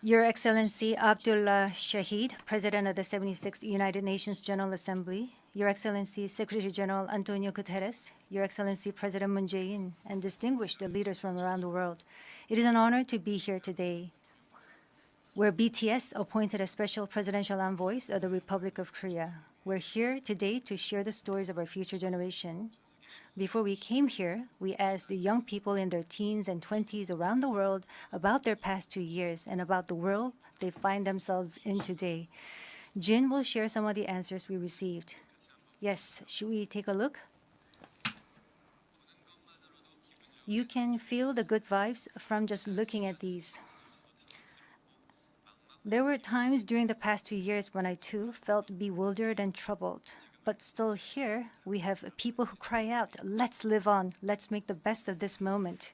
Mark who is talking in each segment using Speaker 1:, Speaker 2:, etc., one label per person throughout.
Speaker 1: Your Excellency Abdullah Shahid, President of the 76th United Nations General Assembly, Your Excellency Secretary General Antonio Guterres, Your Excellency President Moon Jae-in, and distinguished leaders from around the world, it is an honor to be here today, where BTS appointed as special presidential envoys of the Republic of Korea. We're here today to share the stories of our future generation. Before we came here, we asked the young people in their teens and 20s around the world about their past 2 years and about the world they find themselves in today. Jin will share some of the answers we received. Yes, should we take a look? You can feel the good vibes from just looking at these. There were times during the past 2 years when I too felt bewildered and troubled. But still here, we have people who cry out, let's live on, let's make the best of this moment.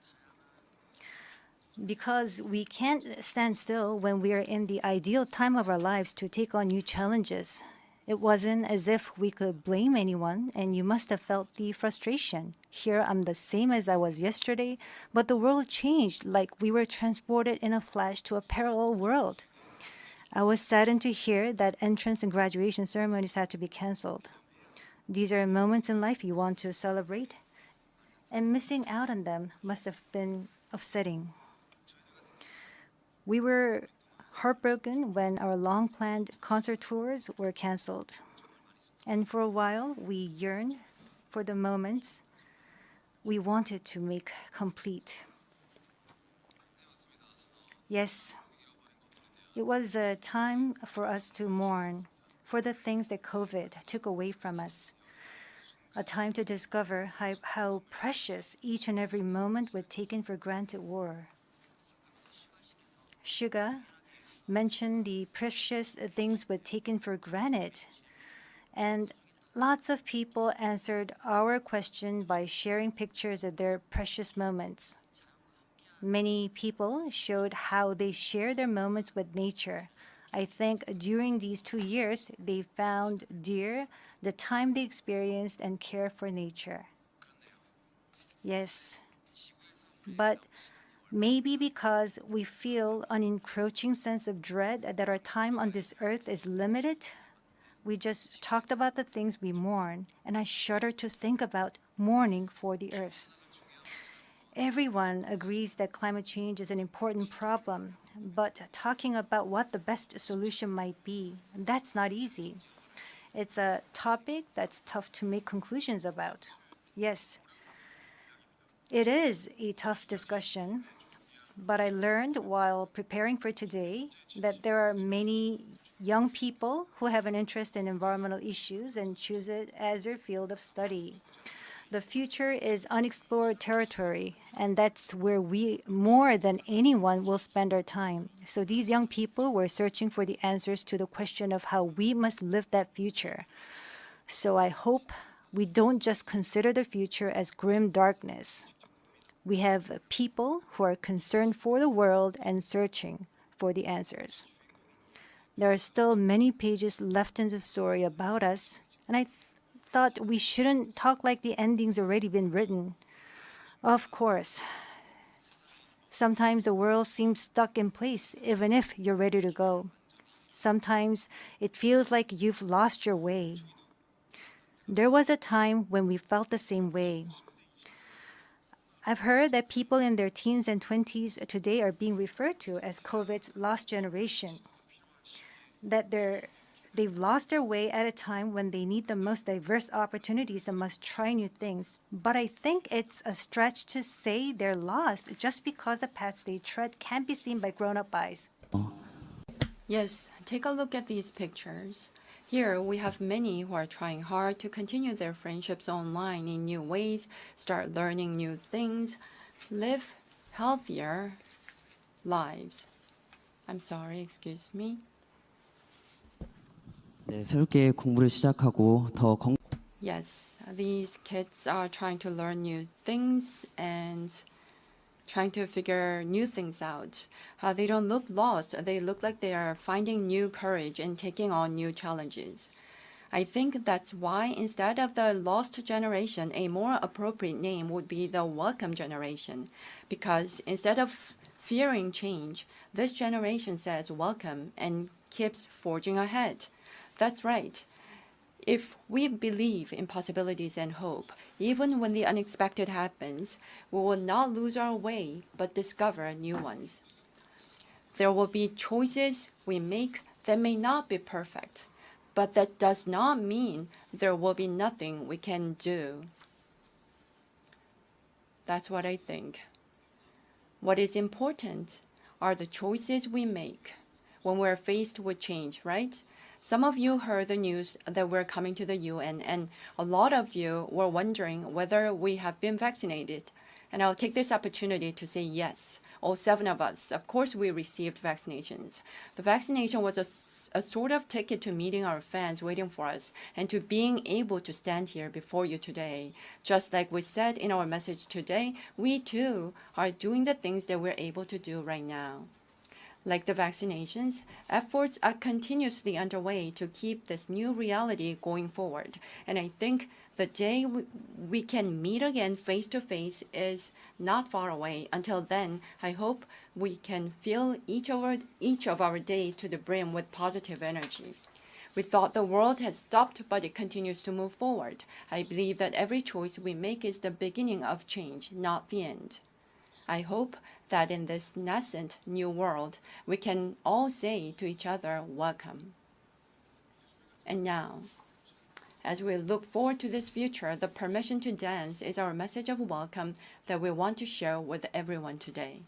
Speaker 1: Because we can't stand still when we are in the ideal time of our lives to take on new challenges. It wasn't as if we could blame anyone, and you must have felt the frustration. Here I'm the same as I was yesterday, but the world changed like we were transported in a flash to a parallel world. I was saddened to hear that entrance and graduation ceremonies had to be canceled. These are moments in life you want to celebrate, and missing out on them must have been upsetting. We were heartbroken when our long-planned concert tours were canceled. And for a while, we yearned for the moments we wanted to make complete. Yes, it was a time for us to mourn for the things that COVID took away from us. A time to discover how precious each and every moment we'd taken for granted were. Suga mentioned the precious things we'd taken for granted, and lots of people answered our question by sharing pictures of their precious moments. Many people showed how they share their moments with nature. I think during these 2 years, they found dear the time they experienced and care for nature. Yes, but maybe because we feel an encroaching sense of dread that our time on this earth is limited, we just talked about the things we mourn, and I shudder to think about mourning for the earth. Everyone agrees that climate change is an important problem, but talking about what the best solution might be, that's not easy. It's a topic that's tough to make conclusions about. Yes, it is a tough discussion, but I learned while preparing for today that there are many young people who have an interest in environmental issues and choose it as their field of study. The future is unexplored territory, and that's where we, more than anyone, will spend our time. So these young people were searching for the answers to the question of how we must live that future. So I hope we don't just consider the future as grim darkness. We have people who are concerned for the world and searching for the answers. There are still many pages left in the story about us, and I thought we shouldn't talk like the ending's already been written. Of course, sometimes the world seems stuck in place, even if you're ready to go. Sometimes it feels like you've lost your way. There was a time when we felt the same way. I've heard that people in their teens and 20s today are being referred to as COVID's lost generation, that they've lost their way at a time when they need the most diverse opportunities and must try new things. But I think it's a stretch to say they're lost just because the paths they tread can't be seen by grown-up eyes.
Speaker 2: Yes, take a look at these pictures. Here we have many who are trying hard to continue their friendships online in new ways, start learning new things, live healthier lives. I'm sorry, excuse me.
Speaker 3: 네, 새롭게 공부를 시작하고 더
Speaker 2: Yes, these kids are trying to learn new things and trying to figure new things out. They don't look lost. They look like they are finding new courage and taking on new challenges. I think that's why instead of the lost generation, a more appropriate name would be the welcome generation. Because instead of fearing change, this generation says welcome and keeps forging ahead. That's right. If we believe in possibilities and hope, even when the unexpected happens, we will not lose our way but discover new ones. There will be choices we make that may not be perfect, but that does not mean there will be nothing we can do. That's what I think. What is important are the choices we make when we're faced with change, right? Some of you heard the news that we're coming to the UN, and a lot of you were wondering whether we have been vaccinated. And I'll take this opportunity to say yes. All 7 of us, of course, we received vaccinations. The vaccination was a sort of ticket to meeting our fans waiting for us and to being able to stand here before you today. Just like we said in our message today, we too are doing the things that we're able to do right now. Like the vaccinations, efforts are continuously underway to keep this new reality going forward. And I think the day we can meet again face to face is not far away. Until then, I hope we can fill each of our days to the brim with positive energy. We thought the world had stopped, but it continues to move forward. I believe that every choice we make is the beginning of change, not the end. I hope that in this nascent new world, we can all say to each other, welcome. And now, as we look forward to this future, the permission to dance is our message of welcome that we want to share with everyone today.